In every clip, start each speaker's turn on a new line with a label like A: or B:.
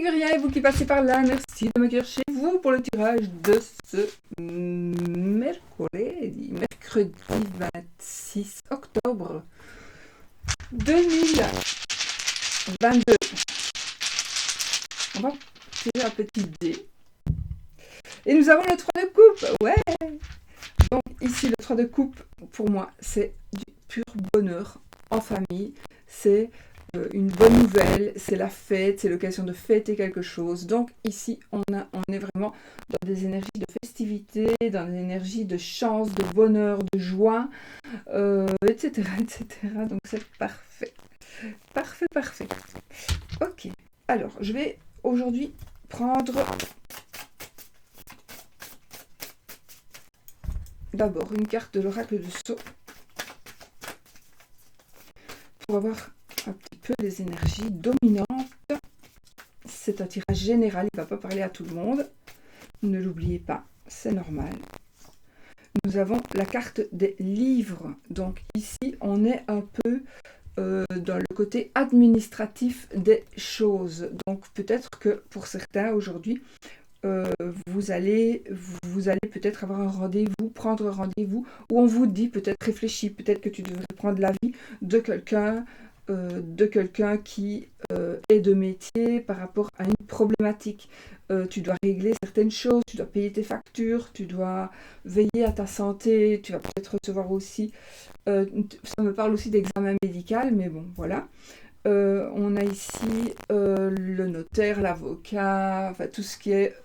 A: Ligurien et vous qui passez par là, merci de m'accueillir chez vous pour le tirage de ce mercredi 26 octobre 2022. On va tirer un petit dé. Et nous avons le 3 de coupe. Ouais. Donc ici, le 3 de coupe, pour moi, c'est du pur bonheur en famille. C'est une bonne nouvelle, c'est la fête, c'est l'occasion de fêter quelque chose. Donc ici, on est vraiment dans des énergies de festivité, dans des énergies de chance, de bonheur, de joie, etc., etc. Donc c'est parfait. Parfait, parfait. Ok. Alors, je vais aujourd'hui prendre d'abord une carte de l'oracle de Sceaux pour avoir un petit peu les énergies dominantes. C'est un tirage général, il ne va pas parler à tout le monde. Ne l'oubliez pas, c'est normal. Nous avons la carte des livres. Donc ici, on est un peu dans le côté administratif des choses. Donc peut-être que pour certains aujourd'hui, vous allez peut-être avoir un rendez-vous, prendre un rendez-vous, où on vous dit peut-être réfléchis, peut-être que tu devrais prendre l'avis de quelqu'un qui est de métier par rapport à une problématique. Tu dois régler certaines choses, tu dois payer tes factures, tu dois veiller à ta santé, tu vas peut-être recevoir aussi, ça me parle aussi d'examen médical, mais bon, voilà. On a ici le notaire, l'avocat, enfin tout ce qui est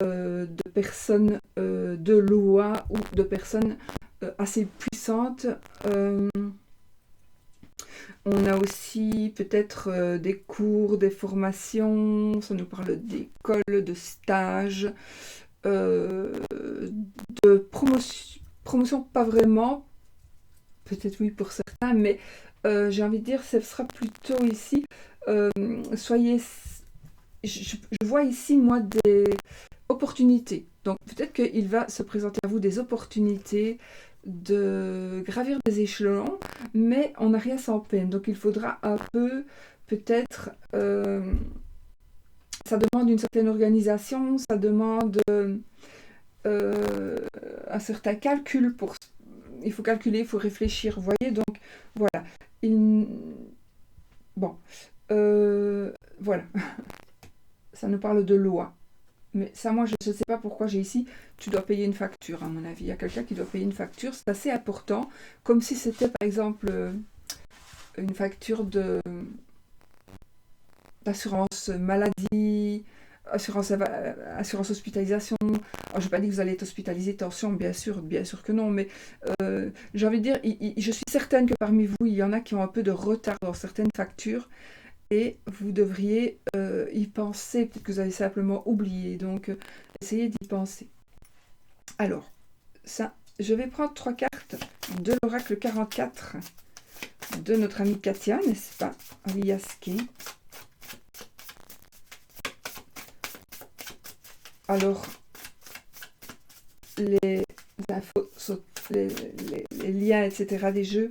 A: de personnes de loi ou de personnes assez puissantes. On a aussi peut-être des cours, des formations, ça nous parle d'école, de stage, de promotion, pas vraiment, peut-être oui pour certains, mais j'ai envie de dire, ce sera plutôt ici, soyez, je vois ici, moi, des opportunités. Donc peut-être qu'il va se présenter à vous des opportunités de gravir des échelons, mais on n'a rien sans peine. Donc il faudra un peu, peut-être, ça demande une certaine organisation, ça demande un certain calcul pour... Il faut calculer, il faut réfléchir, vous voyez, donc voilà. Bon, voilà, ça nous parle de loi. Mais ça, moi, je ne sais pas pourquoi j'ai ici, tu dois payer une facture, à mon avis. Il y a quelqu'un qui doit payer une facture, c'est assez important, comme si c'était, par exemple, une facture d'assurance maladie, assurance hospitalisation. Alors, je ne vais pas dire que vous allez être hospitalisé, attention, bien sûr que non, mais j'ai envie de dire, je suis certaine que parmi vous, il y en a qui ont un peu de retard dans certaines factures, et vous devriez y penser, peut-être que vous avez simplement oublié, donc essayez d'y penser. Alors, ça, je vais prendre 3 cartes de l'oracle 44 de notre amie Katia, n'est-ce pas, Aliaski. Alors, les infos, les liens, etc. des jeux,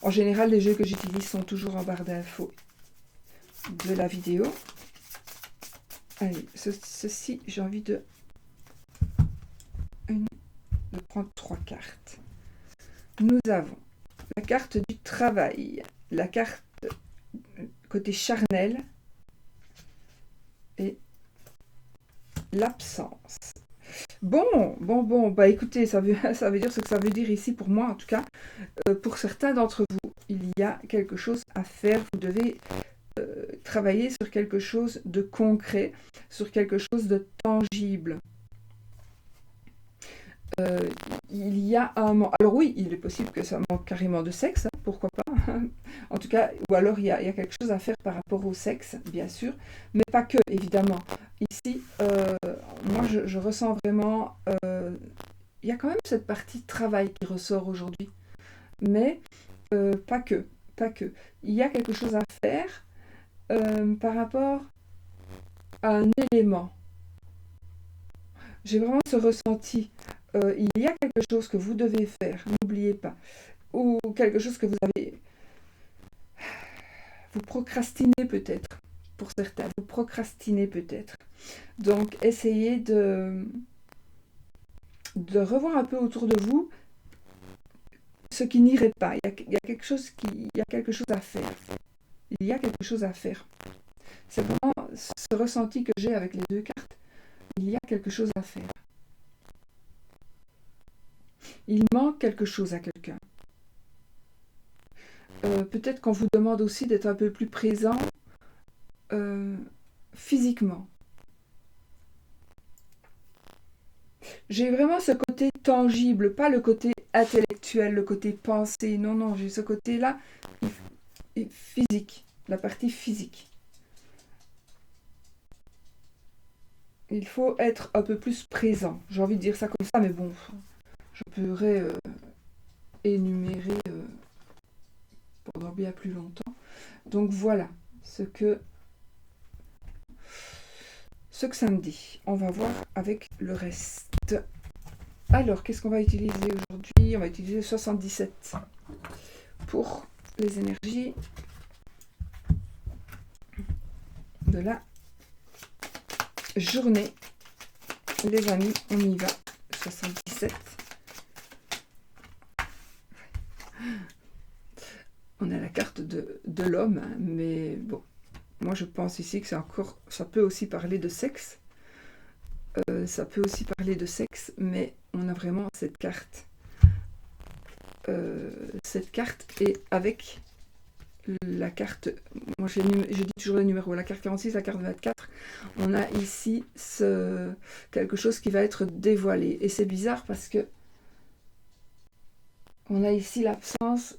A: en général, les jeux que j'utilise sont toujours en barre d'infos de la vidéo. Allez, ceci, j'ai envie de prendre 3 cartes. Nous avons la carte du travail, la carte côté charnel et l'absence. Bon, bah écoutez, ça veut dire ce que ça veut dire ici pour moi, en tout cas. Pour certains d'entre vous, il y a quelque chose à faire, vous devez travailler sur quelque chose de concret, sur quelque chose de tangible. Il y a un manque. Alors oui, il est possible que ça manque carrément de sexe, hein, pourquoi pas. En tout cas, ou alors il y a quelque chose à faire par rapport au sexe, bien sûr, mais pas que, évidemment. Ici, moi je ressens vraiment, il y a quand même cette partie de travail qui ressort aujourd'hui, mais pas que. Il y a quelque chose à faire par rapport à un élément. J'ai vraiment ce ressenti. Il y a quelque chose que vous devez faire, n'oubliez pas. Ou quelque chose que vous procrastinez peut-être. pour certains. Vous procrastinez peut-être. Donc, essayez de revoir un peu autour de vous ce qui n'irait pas. Il y a quelque chose à faire. Il y a quelque chose à faire. C'est vraiment ce ressenti que j'ai avec les deux cartes. Il y a quelque chose à faire. Il manque quelque chose à quelqu'un. Peut-être qu'on vous demande aussi d'être un peu plus présent physiquement. J'ai vraiment ce côté tangible, pas le côté intellectuel, le côté pensée. Non, non, j'ai ce côté-là physique, la partie physique. Il faut être un peu plus présent. J'ai envie de dire ça comme ça, mais bon, je pourrais énumérer pendant bien plus longtemps. Donc voilà ce que ça me dit. On va voir avec le reste. Alors, qu'est-ce qu'on va utiliser aujourd'hui? On va utiliser 77 pour les énergies de la journée. Les amis, on y va. 77. On a la carte de l'homme, hein, mais bon, moi je pense ici que ça peut aussi parler de sexe. Ça peut aussi parler de sexe, mais on a vraiment cette carte. Cette carte est avec la carte, moi je dis toujours le numéro, la carte 46, la carte 24, on a ici quelque chose qui va être dévoilé. Et c'est bizarre parce que on a ici l'absence.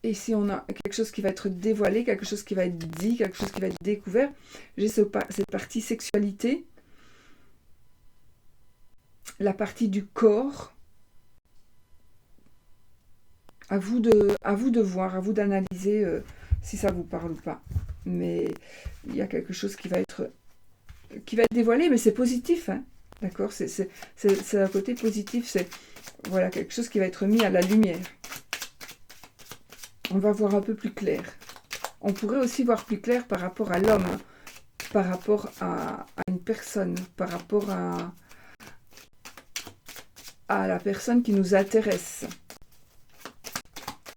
A: Et si on a quelque chose qui va être dévoilé, quelque chose qui va être dit, quelque chose qui va être découvert, j'ai cette partie sexualité, la partie du corps. À vous de voir, à vous d'analyser si ça vous parle ou pas. Mais il y a quelque chose qui va être dévoilé, mais c'est positif, hein, d'accord, c'est un côté positif, c'est voilà, quelque chose qui va être mis à la lumière. On va voir un peu plus clair. On pourrait aussi voir plus clair par rapport à l'homme, hein, par rapport à une personne, par rapport à la personne qui nous intéresse.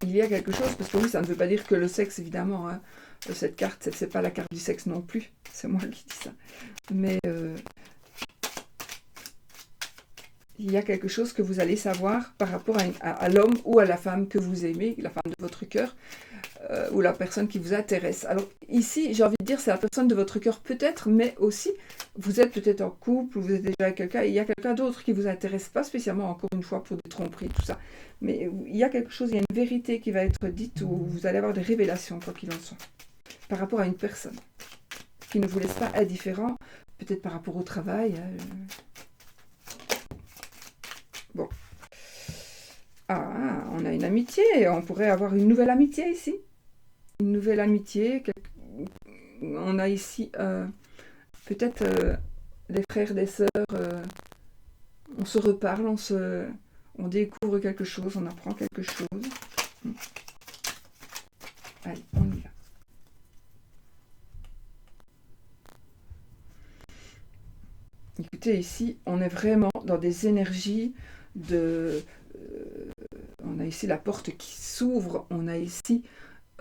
A: Il y a quelque chose, parce que oui, ça ne veut pas dire que le sexe, évidemment, hein, cette carte, c'est pas la carte du sexe non plus, c'est moi qui dis ça. Mais il y a quelque chose que vous allez savoir par rapport à l'homme ou à la femme que vous aimez, la femme de votre cœur, ou la personne qui vous intéresse. Alors ici, j'ai envie de dire, c'est la personne de votre cœur peut-être, mais aussi, vous êtes peut-être en couple, vous êtes déjà avec quelqu'un, et il y a quelqu'un d'autre qui vous intéresse, pas spécialement, encore une fois, pour des tromperies, tout ça. Mais il y a quelque chose, il y a une vérité qui va être dite, où vous allez avoir des révélations, quoi qu'il en soit, par rapport à une personne, qui ne vous laisse pas indifférent, peut-être par rapport au travail. Bon. Ah, on a une amitié, on pourrait avoir une nouvelle amitié ici. Une nouvelle amitié. On a ici peut-être des frères, des sœurs. On se reparle, on découvre quelque chose, on apprend quelque chose. Allez, on y va. Écoutez, ici, on est vraiment dans des énergies de... on a ici la porte qui s'ouvre, on a ici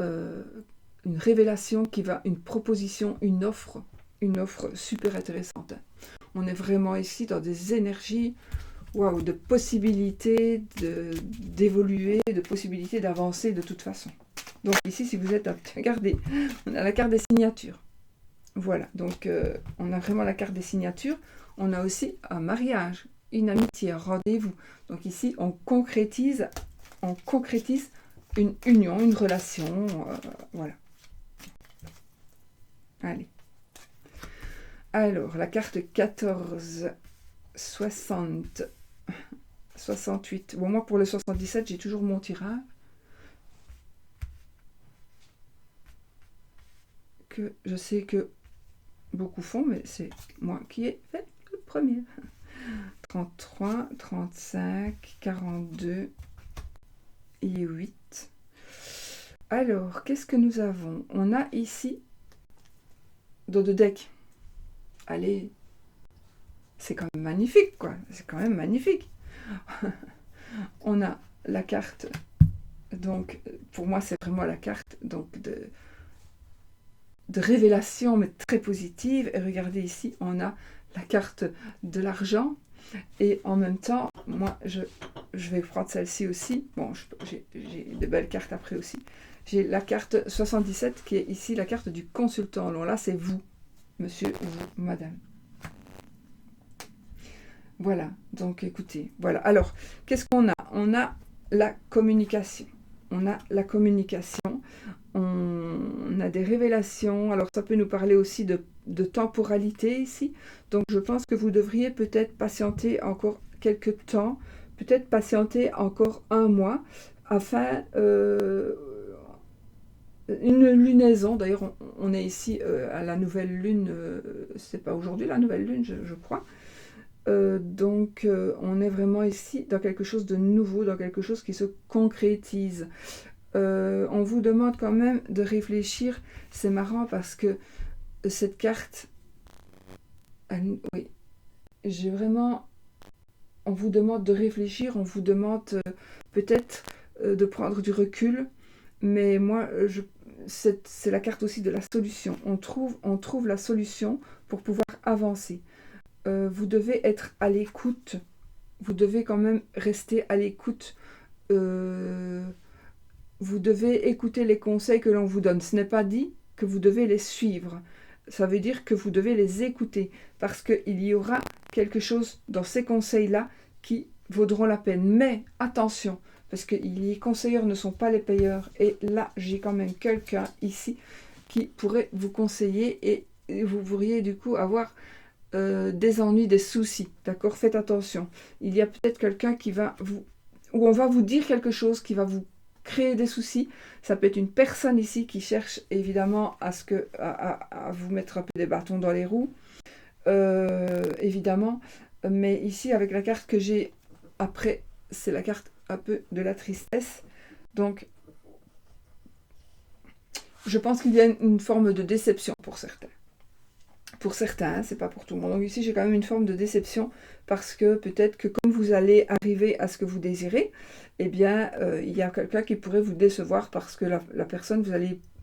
A: une révélation qui va, une proposition, une offre super intéressante. On est vraiment ici dans des énergies de possibilités d'évoluer, de possibilités d'avancer de toute façon. Donc ici, si vous êtes... Regardez, on a la carte des signatures. Voilà, donc on a vraiment la carte des signatures. On a aussi un mariage, une amitié, un rendez-vous. Donc ici, on concrétise une union, une relation. Voilà. Allez. Alors, la carte 14, 60, 68. Bon, moi, pour le 77, j'ai toujours mon tirage. Que je sais que beaucoup font, mais c'est moi qui ai fait le premier. 33, 35, 42 et 8. Alors, qu'est-ce que nous avons? On a ici dans le deck. Allez, c'est quand même magnifique, quoi. C'est quand même magnifique. On a la carte, donc pour moi c'est vraiment la carte donc de révélation, mais très positive. Et regardez ici, on a la carte de l'argent. Et en même temps, moi, je vais prendre celle-ci aussi. Bon, j'ai de belles cartes après aussi. J'ai la carte 77 qui est ici la carte du consultant. Alors là, c'est vous, monsieur ou vous, madame. Voilà, donc écoutez, voilà. Alors, qu'est-ce qu'on a? On a la communication. On a la communication. On a des révélations. Alors, ça peut nous parler aussi de temporalité ici. Donc, je pense que vous devriez peut-être patienter encore quelques temps, peut-être patienter encore 1 mois, afin une lunaison. D'ailleurs, on est ici à la nouvelle lune. C'est pas aujourd'hui la nouvelle lune, je crois. Donc, on est vraiment ici dans quelque chose de nouveau, dans quelque chose qui se concrétise. On vous demande quand même de réfléchir. C'est marrant parce que cette carte, oui, j'ai vraiment, on vous demande de réfléchir, on vous demande peut-être de prendre du recul, mais moi, c'est la carte aussi de la solution. On trouve la solution pour pouvoir avancer. Vous devez être à l'écoute, vous devez quand même rester à l'écoute. Vous devez écouter les conseils que l'on vous donne. Ce n'est pas dit que vous devez les suivre. Ça veut dire que vous devez les écouter parce qu'il y aura quelque chose dans ces conseils-là qui vaudront la peine. Mais attention, parce que les conseilleurs ne sont pas les payeurs. Et là, j'ai quand même quelqu'un ici qui pourrait vous conseiller et vous pourriez du coup avoir des ennuis, des soucis. D'accord? Faites attention. Il y a peut-être quelqu'un qui va vous... ou on va vous dire quelque chose qui va vous créer des soucis. Ça peut être une personne ici qui cherche évidemment à vous mettre un peu des bâtons dans les roues, évidemment. Mais ici, avec la carte que j'ai après, c'est la carte un peu de la tristesse. Donc, je pense qu'il y a une forme de déception pour certains. Pour certains, hein, c'est pas pour tout le monde. Donc ici, j'ai quand même une forme de déception parce que peut-être que comme vous allez arriver à ce que vous désirez, eh bien, il y a quelqu'un qui pourrait vous décevoir parce que la personne,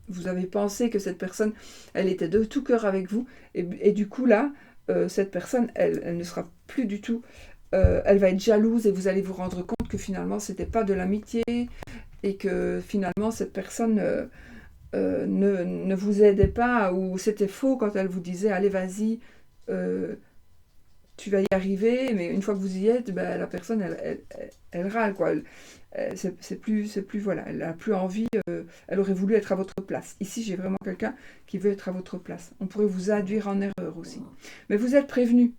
A: vous avez pensé que cette personne, elle était de tout cœur avec vous. Et du coup, là, cette personne, elle ne sera plus du tout... elle va être jalouse et vous allez vous rendre compte que finalement, c'était pas de l'amitié et que finalement, cette personne... ne vous aidait pas ou c'était faux quand elle vous disait allez vas-y tu vas y arriver, mais une fois que vous y êtes, ben, la personne elle râle quoi. C'est plus voilà, elle a plus envie, elle aurait voulu être à votre place. Ici j'ai vraiment quelqu'un qui veut être à votre place. On pourrait vous induire en erreur aussi, mais vous êtes prévenu.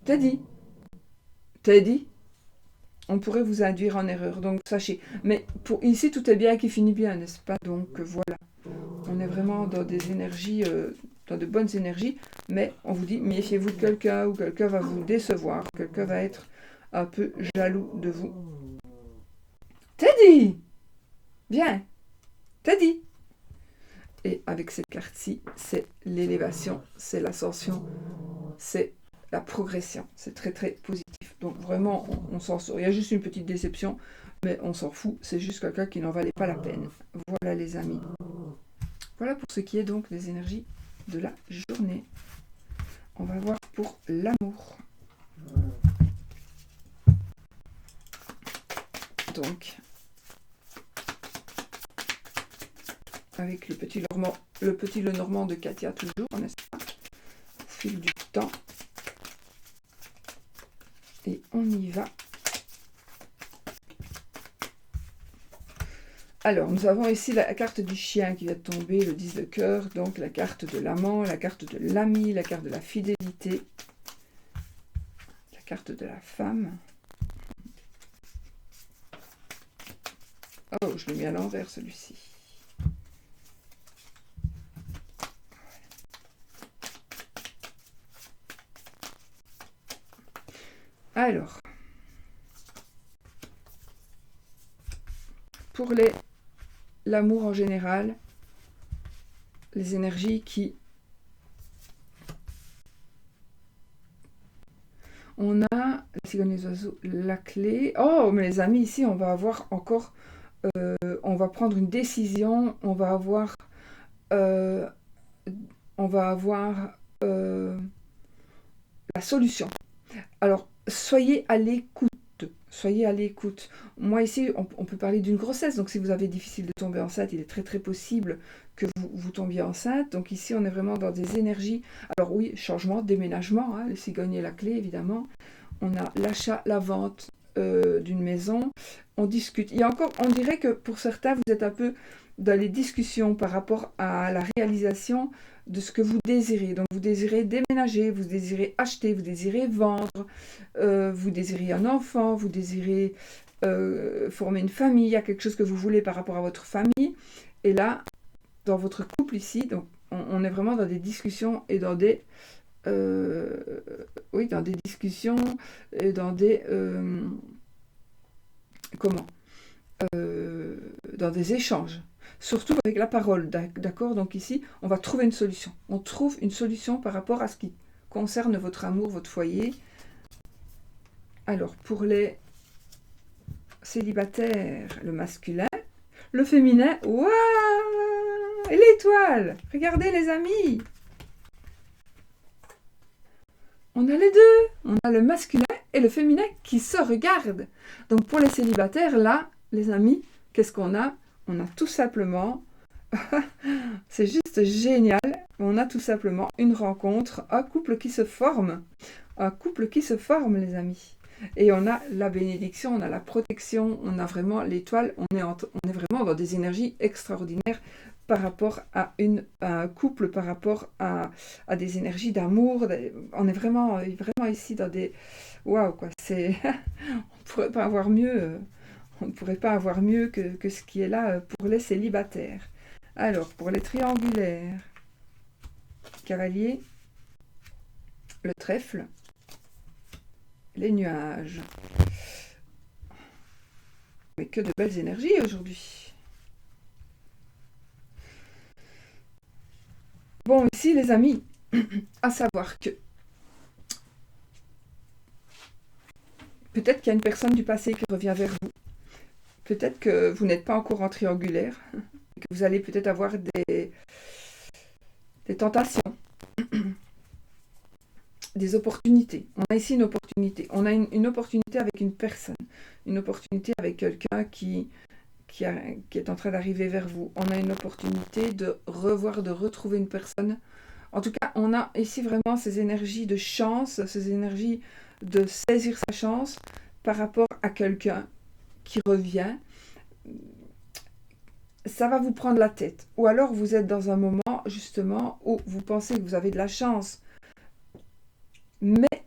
A: T'as dit on pourrait vous induire en erreur, donc sachez. Mais ici, tout est bien qui finit bien, n'est-ce pas? Donc voilà, on est vraiment dans des énergies, dans de bonnes énergies, mais on vous dit, méfiez-vous de quelqu'un, ou quelqu'un va vous décevoir, quelqu'un va être un peu jaloux de vous. T'as dit! Bien, t'as dit! Et avec cette carte-ci, c'est l'élévation, c'est l'ascension, c'est la progression. C'est très très positif. Donc vraiment, on s'en sort. Il y a juste une petite déception, mais on s'en fout. C'est juste quelqu'un qui n'en valait pas la peine. Voilà les amis. Voilà pour ce qui est donc des énergies de la journée. On va voir pour l'amour. Donc, avec le petit Lenormand de Katia toujours, n'est-ce pas? Au fil du temps. Et on y va. Alors, nous avons ici la carte du chien qui vient de tomber, le 10 de cœur, donc la carte de l'amant, la carte de l'ami, la carte de la fidélité, la carte de la femme. Oh, je l'ai mis à l'envers celui-ci. Alors, pour l'amour en général, les énergies qui... On a, la cigogne des oiseaux, la clé. Oh, mais les amis, ici, on va avoir encore... on va prendre une décision, on va avoir... la solution. Alors, soyez à l'écoute. Soyez à l'écoute. Moi ici, on peut parler d'une grossesse. Donc si vous avez difficile de tomber enceinte, il est très très possible que vous tombiez enceinte. Donc ici, on est vraiment dans des énergies. Alors oui, changement, déménagement, hein, les cigognes et la clé, évidemment. On a l'achat, la vente d'une maison. On discute. Il y a encore, on dirait que pour certains, vous êtes un peu dans les discussions par rapport à la réalisation de ce que vous désirez. Donc vous désirez déménager, vous désirez acheter, vous désirez vendre, vous désirez un enfant, vous désirez former une famille, il y a quelque chose que vous voulez par rapport à votre famille. Et là, dans votre couple ici, donc on est vraiment dans des discussions et dans des... oui, dans des discussions et dans des... dans des échanges. Surtout avec la parole, d'accord? Donc ici, on va trouver une solution. On trouve une solution par rapport à ce qui concerne votre amour, votre foyer. Alors, pour les célibataires, le masculin, le féminin, waouh! Et l'étoile! Regardez les amis! On a les deux! On a le masculin et le féminin qui se regardent. Donc pour les célibataires, là, les amis, qu'est-ce qu'on a? On a tout simplement, c'est juste génial, on a tout simplement une rencontre, un couple qui se forme. Un couple qui se forme, les amis. Et on a la bénédiction, on a la protection, on a vraiment l'étoile, on est vraiment dans des énergies extraordinaires par rapport à un couple, par rapport à des énergies d'amour. On est vraiment ici dans des... Waouh, quoi, c'est... on ne pourrait pas avoir mieux... On ne pourrait pas avoir mieux que ce qui est là pour les célibataires. Alors, pour les triangulaires, cavalier, le trèfle, les nuages. Mais que de belles énergies aujourd'hui. Bon, ici les amis, à savoir que peut-être qu'il y a une personne du passé qui revient vers vous. Peut-être que vous n'êtes pas encore en triangulaire, que vous allez peut-être avoir des tentations, des opportunités. On a ici une opportunité. On a une opportunité avec une personne, une opportunité avec quelqu'un qui est en train d'arriver vers vous. On a une opportunité de revoir, de retrouver une personne. En tout cas, on a ici vraiment ces énergies de chance, ces énergies de saisir sa chance par rapport à quelqu'un qui revient. Ça va vous prendre la tête. Ou alors vous êtes dans un moment justement où vous pensez que vous avez de la chance. Mais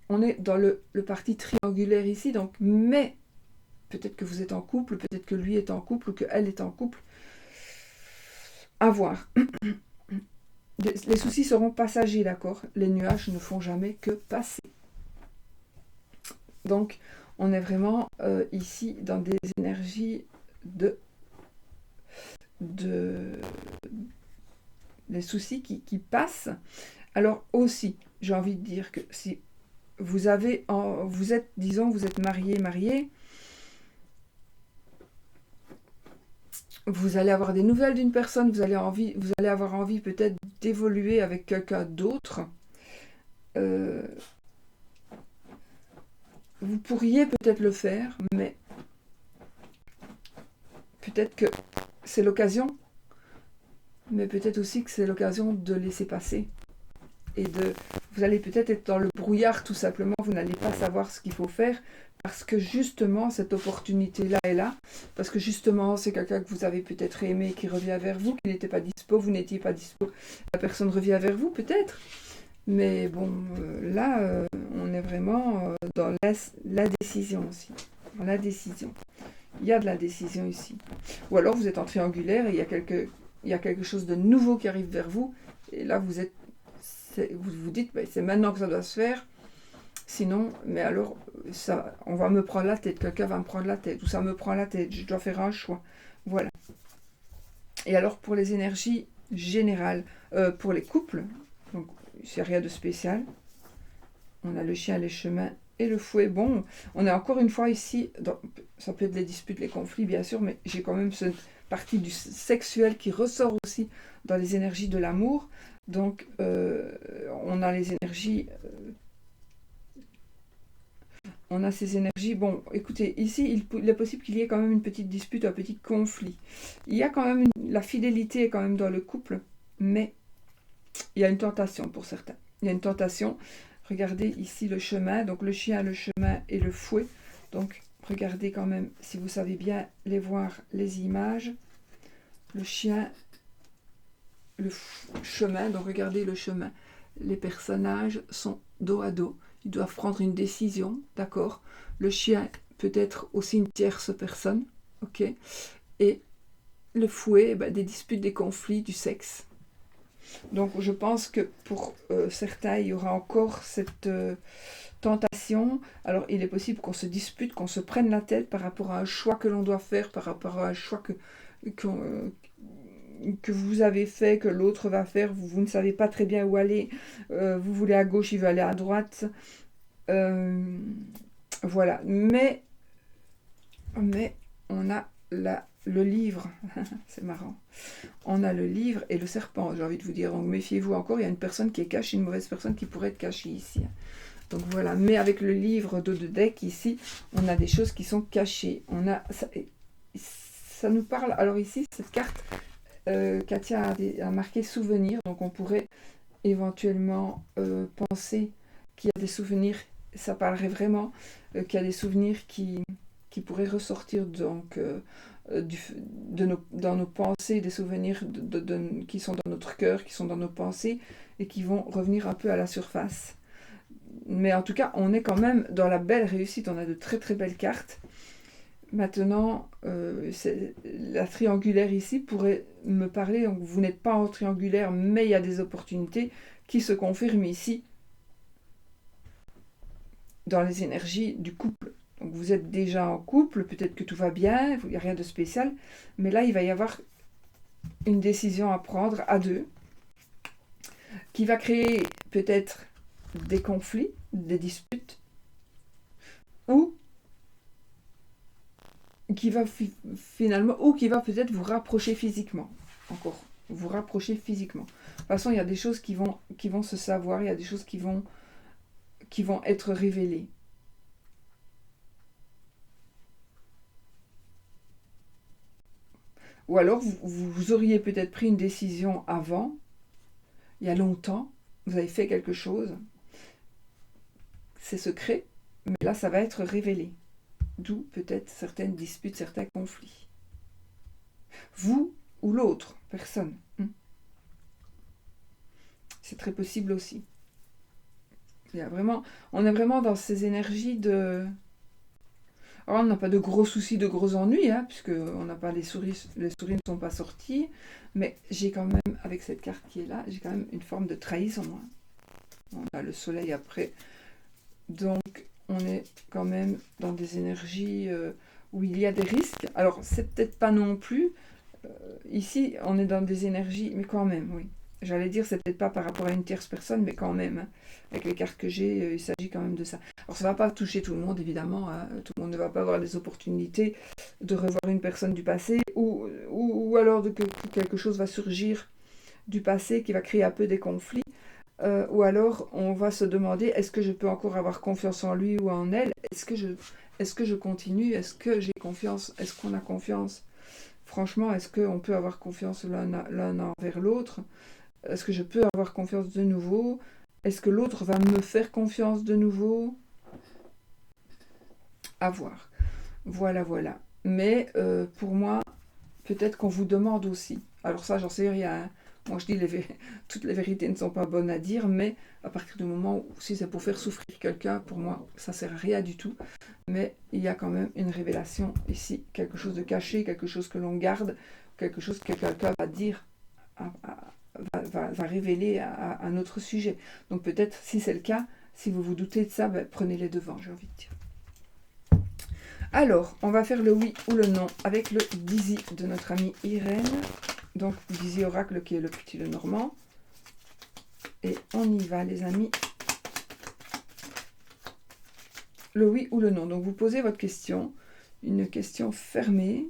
A: on est dans le parti triangulaire ici, donc mais peut-être que vous êtes en couple, peut-être que lui est en couple ou qu'elle est en couple. À voir. Les soucis seront passagers, d'accord? Les nuages ne font jamais que passer. Donc, on est vraiment ici dans des énergies des soucis qui passent. Alors aussi, j'ai envie de dire que si vous êtes, disons, vous êtes marié, vous allez avoir des nouvelles d'une personne, vous allez avoir envie peut-être d'évoluer avec quelqu'un d'autre. Vous pourriez peut-être le faire, mais peut-être que c'est l'occasion, mais peut-être aussi que c'est l'occasion de laisser passer. Et vous allez peut-être être dans le brouillard tout simplement, vous n'allez pas savoir ce qu'il faut faire, parce que justement cette opportunité-là est là, parce que justement c'est quelqu'un que vous avez peut-être aimé qui revient vers vous, qui n'était pas dispo, vous n'étiez pas dispo, la personne revient vers vous peut-être, mais bon, là on est vraiment dans la décision aussi, dans la décision. Il y a de la décision ici. Ou alors vous êtes en triangulaire et il y a quelque chose de nouveau qui arrive vers vous, et là vous vous dites, c'est maintenant que ça doit se faire, Sinon, mais alors, ça, on va me prendre la tête, quelqu'un va me prendre la tête, ou ça me prend la tête, je dois faire un choix. Voilà. Et alors, pour les énergies générales, pour les couples, donc, c'est rien de spécial. On a le chien, les chemins et le fouet. Bon, on est encore une fois ici, ça peut être les disputes, les conflits, bien sûr, mais j'ai quand même cette partie du sexuel qui ressort aussi dans les énergies de l'amour. Donc, on a les énergies... on a ces énergies. Bon, écoutez, ici, il est possible qu'il y ait quand même une petite dispute, un petit conflit. Il y a quand même la fidélité est quand même dans le couple, mais il y a une tentation pour certains. Il y a une tentation. Regardez ici le chemin, donc le chien, le chemin et le fouet. Donc, regardez quand même, si vous savez bien les voir, les images. Le chien, le chemin, donc regardez le chemin. Les personnages sont dos à dos. Ils doivent prendre une décision, d'accord. Le chien peut être aussi une tierce personne, ok. Et le fouet, des disputes, des conflits, du sexe. Donc je pense que pour certains, il y aura encore cette tentation. Alors il est possible qu'on se dispute, qu'on se prenne la tête par rapport à un choix que l'on doit faire, par rapport à un choix que vous avez fait, que l'autre va faire, vous ne savez pas très bien où aller, vous voulez à gauche, il veut aller à droite. Voilà. Mais on a le livre, c'est marrant. On a le livre et le serpent, j'ai envie de vous dire. Donc méfiez-vous encore, il y a une personne qui est cachée, une mauvaise personne qui pourrait être cachée ici. Donc voilà, mais avec le livre de deck ici, on a des choses qui sont cachées. On a ça nous parle. Alors ici, cette carte, Katia a marqué souvenir, donc on pourrait éventuellement penser qu'il y a des souvenirs. Ça parlerait vraiment qu'il y a des souvenirs qui pourraient ressortir donc dans nos pensées, des souvenirs qui sont dans notre cœur, qui sont dans nos pensées et qui vont revenir un peu à la surface. Mais en tout cas, on est quand même dans la belle réussite. On a de très très belles cartes. Maintenant, la triangulaire ici pourrait me parler. Donc vous n'êtes pas en triangulaire, mais il y a des opportunités qui se confirment ici dans les énergies du couple. Donc vous êtes déjà en couple, peut-être que tout va bien, il n'y a rien de spécial, mais là il va y avoir une décision à prendre à deux, qui va créer peut-être des conflits, des disputes, ou qui va finalement, ou qui va peut-être vous rapprocher physiquement, encore, vous rapprocher physiquement. De toute façon, il y a des choses qui vont se savoir, il y a des choses qui vont être révélées. Ou alors, vous auriez peut-être pris une décision avant, il y a longtemps, vous avez fait quelque chose, c'est secret, mais là, ça va être révélé. D'où peut-être certaines disputes, certains conflits. Vous ou l'autre personne. C'est très possible aussi. On est vraiment dans ces énergies de... Alors, on n'a pas de gros soucis, de gros ennuis, puisque on n'a pas les souris ne sont pas sorties, mais j'ai quand même, avec cette carte qui est là, j'ai quand même une forme de trahison. On a le soleil après. Donc, on est quand même dans des énergies où il y a des risques. Alors, c'est peut-être pas non plus. Ici, on est dans des énergies, mais quand même, oui. J'allais dire, c'est peut-être pas par rapport à une tierce personne, mais quand même, avec les cartes que j'ai, il s'agit quand même de ça. Alors, ça ne va pas toucher tout le monde, évidemment. Tout le monde ne va pas avoir des opportunités de revoir une personne du passé, ou alors que quelque chose va surgir du passé qui va créer un peu des conflits. Ou alors, on va se demander, est-ce que je peux encore avoir confiance en lui ou en elle? Est-ce que je continue? Est-ce que j'ai confiance? Est-ce qu'on a confiance? Franchement, est-ce qu'on peut avoir confiance l'un envers l'autre? Est-ce que je peux avoir confiance de nouveau? Est-ce que l'autre va me faire confiance de nouveau? À voir. Voilà, voilà. Mais pour moi, peut-être qu'on vous demande aussi. Alors ça, j'en sais rien. Moi, je dis toutes les vérités ne sont pas bonnes à dire, mais à partir du moment où si c'est pour faire souffrir quelqu'un, pour moi, ça ne sert à rien du tout. Mais il y a quand même une révélation ici, quelque chose de caché, quelque chose que l'on garde, quelque chose que quelqu'un va dire, va révéler à un autre sujet. Donc peut-être, si c'est le cas, Si vous vous doutez de ça, ben, prenez les devants, j'ai envie de dire. Alors, on va faire le oui ou le non avec le Dizzy de notre amie Irène. Donc, Dizzy Oracle qui est le petit Lenormand. Et on y va, les amis. Le oui ou le non. Donc, vous posez votre question. Une question fermée.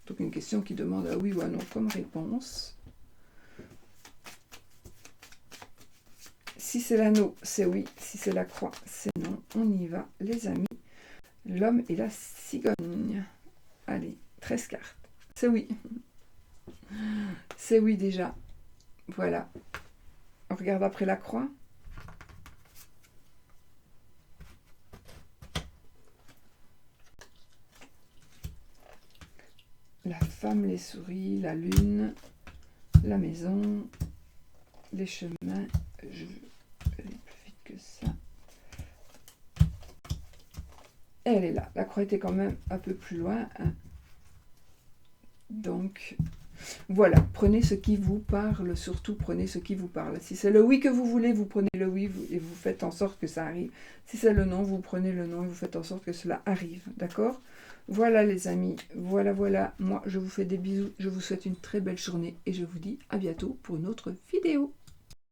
A: Donc, une question qui demande un oui ou un non comme réponse. Si c'est l'anneau, c'est oui. Si c'est la croix, c'est non. On y va, les amis. L'homme et la cigogne. Allez, 13 cartes. C'est oui. C'est oui déjà. Voilà. On regarde après la croix. La femme, les souris, la lune, la maison, les chemins. Je vais aller plus vite que ça. Elle est là. La croix était quand même un peu plus loin. Hein. Donc, voilà. Prenez ce qui vous parle. Surtout, prenez ce qui vous parle. Si c'est le oui que vous voulez, vous prenez le oui et vous faites en sorte que ça arrive. Si c'est le non, vous prenez le non et vous faites en sorte que cela arrive. D'accord ? Voilà les amis. Voilà, voilà. Moi, je vous fais des bisous. Je vous souhaite une très belle journée et je vous dis à bientôt pour une autre vidéo.